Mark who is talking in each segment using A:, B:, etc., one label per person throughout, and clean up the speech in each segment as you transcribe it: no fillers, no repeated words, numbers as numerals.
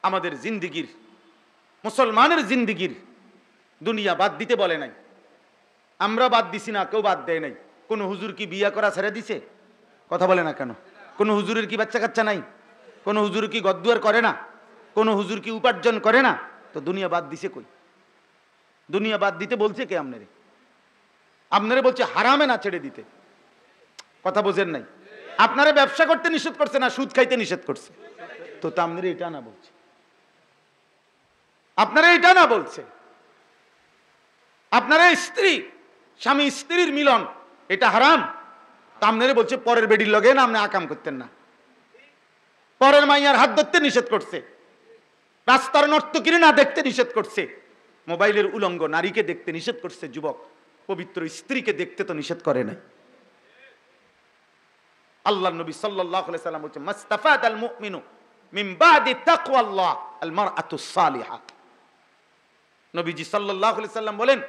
A: আমাদের জিন্দিগির, মুসলমানের জিন্দিগির দুনিয়া বাদ দিতে বলে নাই। আমরা বাদ দিছি না, কেউ বাদ দেয় নাই। কোন হুজুর কি বিয়া করা ছেড়ে দিছে? কথা বলে না কেন? কোন হুজুরের কি বাচ্চা কাচ্চা নাই? কোন হুজুর কি গদ্দুয়ার করে না? কোন হুজুর কি উপার্জন করে না? তো দুনিয়া বাদ দিছে কই? দুনিয়া বাদ দিতে বলছে কে আপনারে? আপনারে বলছে হারামে না ছেড়ে দিতে। কথা বোঝেন নাই? আপনারা ব্যবসা করতে নিষেধ করছে না সুদ খাইতে নিষেধ করছে? তো আপনারা এটা না বলছে, আপনারা এটা না বলছে। আপনারা স্ত্রী স্বামী স্ত্রীর মিলন এটা হারাম, তা আপনারা বলছে পরের বেডির লগে না আপনি আকাম করতেন না। পরের মাইয়ার হাত ধরতে নিষেধ করছে, রাস্তার নর্তকীরে না দেখতে নিষেধ করছে, মোবাইলের উলঙ্গ নারীকে দেখতে নিষেধ করছে। যুবক, পবিত্র স্ত্রীকে দেখতে তো নিষেধ করে নাই। আল্লাহর নবী সাল্লাল্লাহু আলাইহি সাল্লাম বলেছেন মাস্তাফাদাল মুমিনু মিন বাদি তাকওয়াল্লাহ আল মারআতুস সালিহা। নবীজি সাল্লাল্লাহু আলাইহি সাল্লাম বলেন,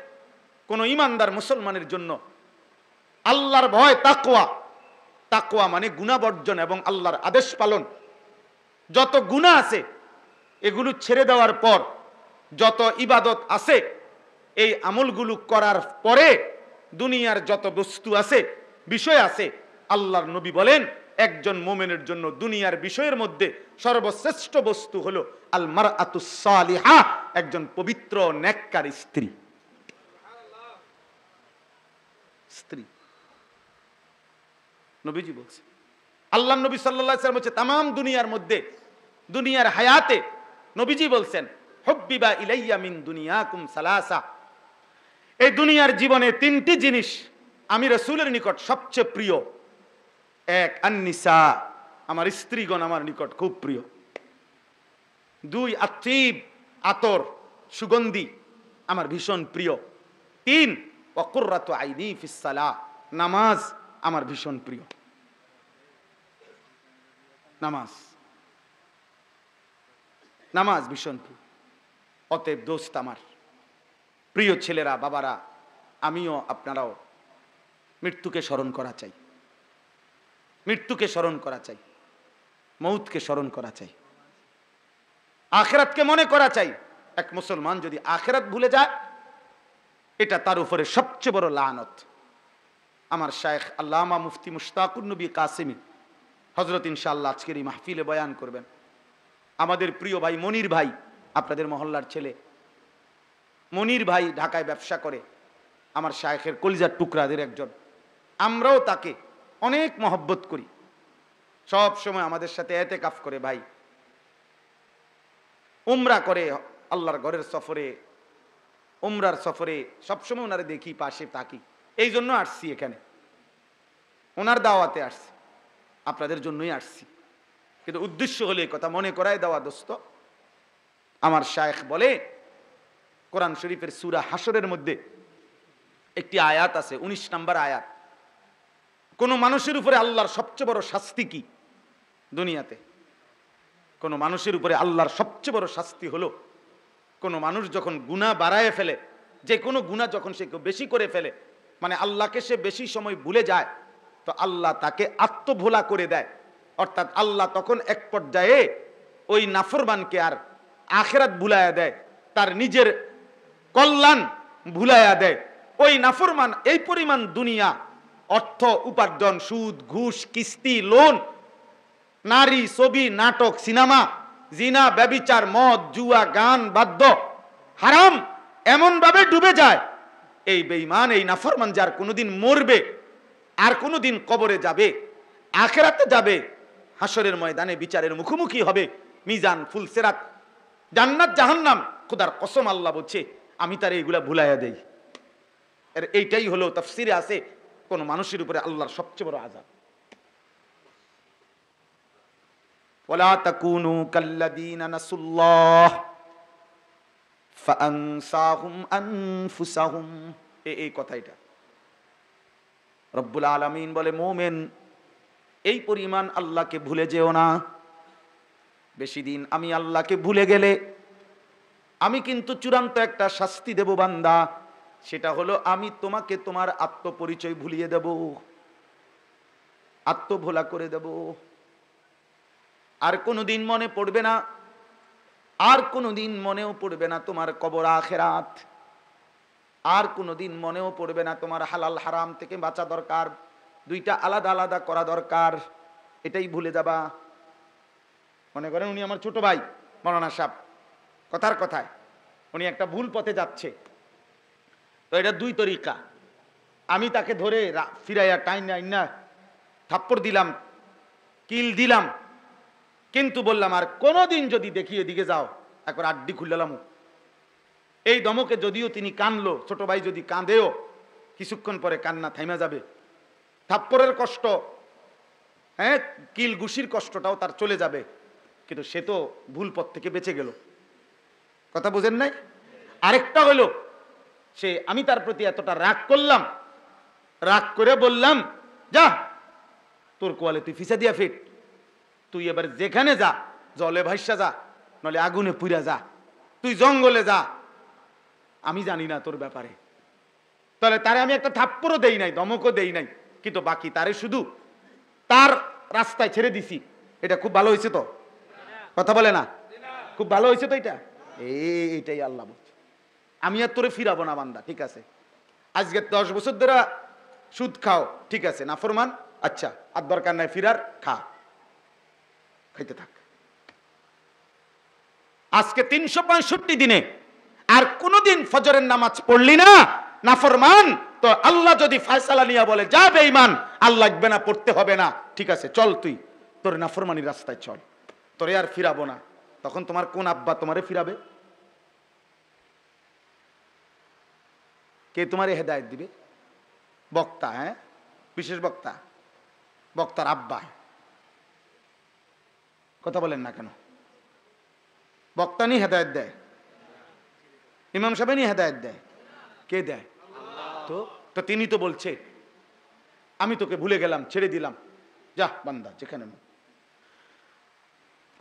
A: কোন ঈমানদার মুসলমানের জন্য আল্লাহর ভয়, তাকওয়া, তাকওয়া মানে গুনাহ বর্জন এবং আল্লাহর আদেশ পালন। যত গুনাহ আছে এগুলো ছেড়ে দেওয়ার পর যত ইবাদত আছে, এই আমলগুলো করার পরে দুনিয়ার যত বস্তু আছে, বিষয় আছে, আল্লাহর নবী বলেন একজন মুমিনের জন্য দুনিয়ার বিষয়ের মধ্যে সর্বশ্রেষ্ঠ বস্তু হলো আল মারআতুস সালিহা, একজন পবিত্র নেককার স্ত্রী। স্ত্রী নবীজি বলছে, আল্লাহর নবী সাল্লাল্লাহু আলাইহি ওয়াসাল্লাম বলছে तमाम দুনিয়ার মধ্যে, দুনিয়ার হায়াতে নবীজি বলছেন হুব্বিবা ইলাইয়া মিন দুনিয়াকুম সালাসা, এই দুনিয়ার জীবনে তিনটি জিনিস আমি রাসূলের নিকট সবচেয়ে প্রিয়। এক, আন-নিসা, আমার স্ত্রীগণ আমার নিকট খুব প্রিয়। দুই, আত-তিব, আতর, সুগন্ধি আমার ভীষণ প্রিয়। তিন, ওয়া কুররাতু আইনি ফিস সালাহ, নামাজ আমার ভীষণ প্রিয়। নামাজ, নামাজ ভীষণ প্রিয়। অতএব দোস্ত আমার, প্রিয় ছেলেরা, বাবারা, আমিও আপনারাও মৃত্যুকে স্মরণ করা চাই, মৃত্যুকে স্মরণ করা চাই, মৌতকে স্মরণ করা চাই, আখিরাতকে মনে করা চাই। এক মুসলমান যদি আখিরাত ভুলে যায়, এটা তার উপরে সবচেয়ে বড় লানত। আমার শায়েখ আল্লামা মুফতি মুশতাকুর নবী কাসেমি হযরত ইনশাআল্লাহ আজকের এই মাহফিলে বয়ান করবেন। আমাদের প্রিয় ভাই মনির ভাই, আপনাদের মহল্লার ছেলে মনির ভাই ঢাকায় ব্যবসা করে, আমার শায়েখের কলিজার টুকরাদের একজন। আমরাও তাকে অনেক মহব্বত করি, সব সময় আমাদের সাথে এতেকাফ করে ভাই, উমরা করে, আল্লাহর ঘরের সফরে, উমরার সফরে সবসময় ওনারে দেখি, পাশে থাকি। এই জন্য আসছি এখানে, ওনার দাওয়াতে আসছি, আপনাদের জন্যই আসছি। কিন্তু উদ্দেশ্য হলে কথা মনে করায় দেওয়া দোস্ত। আমার শায়েখ বলে, কোরআন শরীফের সূরা হাশরের মধ্যে একটি আয়াত আছে, 19 নম্বর আয়াত। কোন মানুষের উপরে আল্লাহর সবচেয়ে বড় শাস্তি কি দুনিয়াতে? কোন মানুষের উপরে আল্লাহর সবচেয়ে বড় শাস্তি হলো, কোন মানুষ যখন গুনাহ বাড়ায় ফেলে, যে কোনো গুনাহ যখন সে বেশি করে ফেলে, মানে আল্লাহকে সে বেশি সময় ভুলে যায়, তো আল্লাহ তাকে আত্মভোলা করে দেয়। অর্থাৎ আল্লাহ তখন এক পর্যায়ে ওই নাফরমানকে আর আখিরাত ভুলাইয়া দেয়, তার নিজের কল্যাণ ভুলাইয়া দেয়। ওই নাফরমান এই পরিমাণ দুনিয়া, অর্থ উপার্জন, সুদ, ঘুষ, কিস্তি, লোন, নারী, ছবি, নাটক, সিনেমা, জিনা, ব্যভিচার, মদ, জুয়া, গান, বাদ্য, হারাম এমন ভাবে ডুবে যায়, এই বেঈমান, এই নাফরমান যার কোনোদিন মরবে, আর কোনোদিন কবরে যাবে, আখিরাতে যাবে, হাসরের ময়দানে বিচারের মুখোমুখি হবে, মিজান, ফুলসিরাত, জান্নাত, জাহান্নাম, খোদার কসম আল্লাহ বলছে আমি তার এইগুলা ভুলাইয়া দেই। এইটাই হলো তাফসিরে আছে কোন মানুষের উপরে আল্লাহর সবচেয়ে বড় আযাব। ওয়ালা তাকুনু কাল্লাযীনা নাসুল্লাহ ফাআনসাহুম আনফুসাহুম, এই কথাটা রব্বুল আলামিন বলে, মুমিন এই পরিমাণ আল্লাহকে ভুলে যেও না। বেশি দিন আমি আল্লাহকে ভুলে গেলে আমি কিন্তু চূড়ান্ত একটা শাস্তি দেব বান্দা, সেটা হলো আমি তোমাকে তোমার আত্মপরিচয় ভুলিয়ে দেব, আত্মভোলা করে দেব। আর কোনোদিন মনে পড়বে না আর কোনোদিন মনেও পড়বে না তোমার কবর আখিরাত, আর কোনোদিন মনেও পড়বে না তোমার হালাল হারাম থেকে বাঁচা দরকার, দুইটা আলাদা আলাদা করা দরকার, এটাই ভুলে যাবা। মনে করেন উনি আমার ছোট ভাই মাওলানা সাহেব, কথার কথায় উনি একটা ভুল পথে যাচ্ছে, তো এটা দুই তরিকা। আমি তাকে ধরে ফিরাইয়া টাইনা থাপ্পড় দিলাম, কিল দিলাম, কিন্তু বললাম আর কোনোদিন যদি দেখি এদিকে যাও একবার আড্ডি খুললাম। এই দমকে যদিও তিনি কানলো, ছোট ভাই যদি কাঁদেও কিছুক্ষণ পরে কান্না থাইমা যাবে। থাপ্পড়ের কষ্ট, হ্যাঁ, কিল ঘুষির কষ্টটাও তার চলে যাবে, কিন্তু সে তো ভুল পথ থেকে বেঁচে গেল। কথা বোঝেন নাই? আরেকটা হলো সে, আমি তার প্রতি এতটা রাগ করলাম, রাগ করে বললাম যা তোর কোয়ালে তুই ফিসা দিয়া ফিট, তুই এবার যেখানে যা, জলে ভাইসা যা, নলে আগুনে পুইরা যা, তুই জঙ্গলে যা, আমি জানি না তোর ব্যাপারে। তাহলে তারে আমি একটা থাপ্পড়ও দেই নাই, ধমকও দেই নাই, কিন্তু বাকি তারে শুধু তার রাস্তায় ছেড়ে দিছি। এটা খুব ভালো হয়েছে তো? কথা বলে না খুব ভালো হয়েছে তো? এইটাই আল্লাহ বলছে, আমি আর তোরে ফিরাবো না বান্দা, ঠিক আছে? আজকে 10 বছর ধরে সুদ খাও, ঠিক আছে, নাফরমান, আচ্ছা আর দরকার নাই ফিরার, খা, খাইতে থাক। আজকে 365 দিনে আর কোনদিন ফজরের নামাজ পড়লি না, নাফরমান, তো আল্লাহ যদি ফয়সালা নিয়ে বলে যা বেঈমান, আল্লাহ লাগবে না, পড়তে হবে না, ঠিক আছে চল তুই তোর নাফরমানির রাস্তায় চল, তোরে আর ফিরাবো না। তখন তোমার কোন আব্বা তোমারে ফিরাবে? কে তোমারে হেদায়েত দিবে? বক্তা, হ্যাঁ, বিশেষ বক্তা, বক্তার আব্বা। কথা বলেন না কেন? বক্তা নি হেদায়েত দেয়? ইমাম সাহেব নি হেদায়েত দেয়? কে দেয়? তো তিনি তো বলছে আমি তোকে ভুলে গেলাম, ছেড়ে দিলাম, যা বান্দা যেখানে।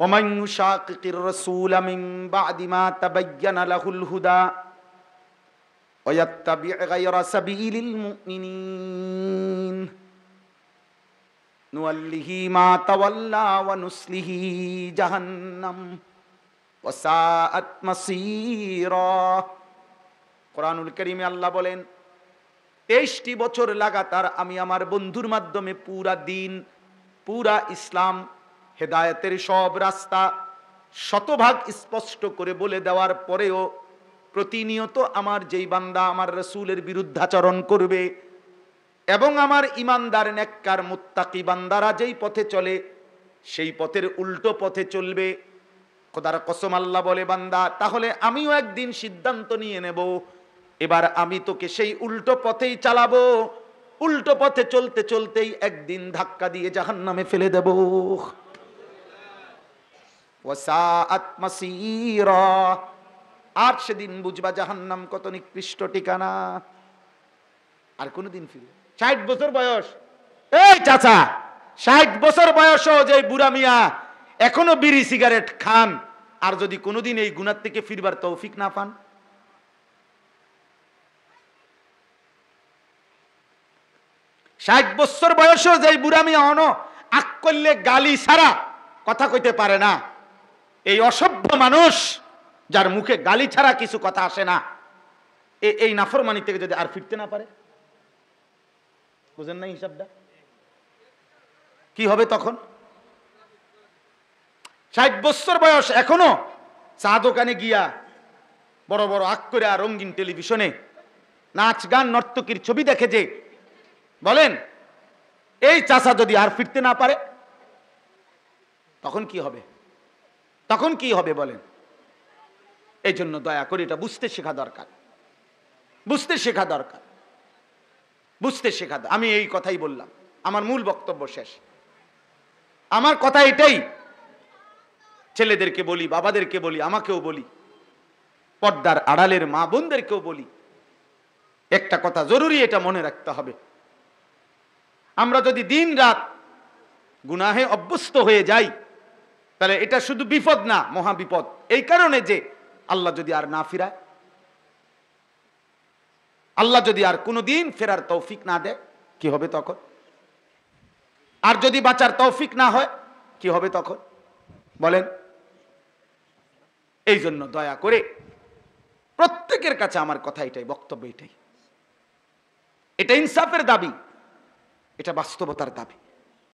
A: ومن يشاقق الرسول من بعد ما تبين له الهدى ويتبع غير سبيل المؤمنين نوله ما تولى ونسله جهنم وساءت مصيرا। কোরআনুল কারীমে আল্লাহ বলেন 23টি বছর লাগাতার আমি আমার বন্ধুর মাধ্যমে পুরা দিন, পুরা ইসলাম, হেদায়েতের সব রাস্তা শতভাগ স্পষ্ট করে বলে দেওয়ার পরেও প্রতিনিয়ত আমার যেই বান্দা আমার রাসূলের বিরুদ্ধাচরণ করবে এবং আমার ইমানদার নেককার মুত্তাকি বান্দারা যেই পথে চলে সেই পথের উল্টো পথে চলবে, খোদার কসম আল্লাহ বলে বান্দা তাহলে আমিও একদিন সিদ্ধান্ত নিয়ে নেব, এবার আমি তোকে সেই উল্টো পথেই চালাবো, উল্টো পথে চলতে চলতেই একদিন ধাক্কা দিয়ে জাহান্নামে ফেলে দেব। ওয়াসাআত মাসীরা, আর সেদিন বুঝবা জাহান্নাম কত নিকৃষ্ট ঠিকানা। আর কোনদিন ফিরে 60 বছর বয়স, এই চাচা 60 বছর বয়সও যে বুড়া মিয়া এখনো বিড়ি সিগারেট খান, আর যদি কোনোদিন এই গুনাহ থেকে ফিরবার তৌফিক না পান, 60 বছর বয়সও যে বুড়া মিয়া অনো আক করলে গালি ছাড়া কথা কইতে পারে না, এই অসভ্য মানুষ যার মুখে গালি ছাড়া কিছু কথা আসে না, এই নাফরমানি থেকে যদি আর ফিরতে না পারে, বুঝেন না হিসাবটা কি হবে তখন? 60 বছর বয়স এখনো চা দোকানে গিয়া বড় বড় আক করে রঙিন টেলিভিশনে নাচ গান নর্তকীর ছবি দেখে, যে বলেন এই চাচা যদি আর ফিরতে না পারে তখন কি হবে? তখন কি হবে বলেন? এই জন্য দয়া করে এটা বুঝতে শেখা দরকার, বুঝতে শেখা দরকার, বুঝতে শেখা। আমি এই কথাই বললাম, আমার মূল বক্তব্য শেষ। আমার কথা এটাই, ছেলেদেরকে বলি, বাবাদেরকে বলি, আমাকেও বলি, পর্দার আড়ালের মা বোনদেরকেও বলি, একটা কথা জরুরি এটা মনে রাখতে হবে, আমরা যদি দিন রাত গুনাহে অভ্যস্ত হয়ে যাই তাহলে এটা শুধু বিপদ না, মহা বিপদ। এই কারণে যে আল্লাহ যদি আর না ফিরায়, আল্লাহ যদি আর কোনোদিন ফেরার তৌফিক না দেয় কি হবে তখন? আর যদি বাঁচার তৌফিক না হয় কি হবে তখন বলেন? এই জন্য দয়া করে প্রত্যেকের কাছে আমার কথা এটাই, বক্তব্য এটাই, এটা ইনসাফের দাবি, এটা বাস্তবতার দাবি।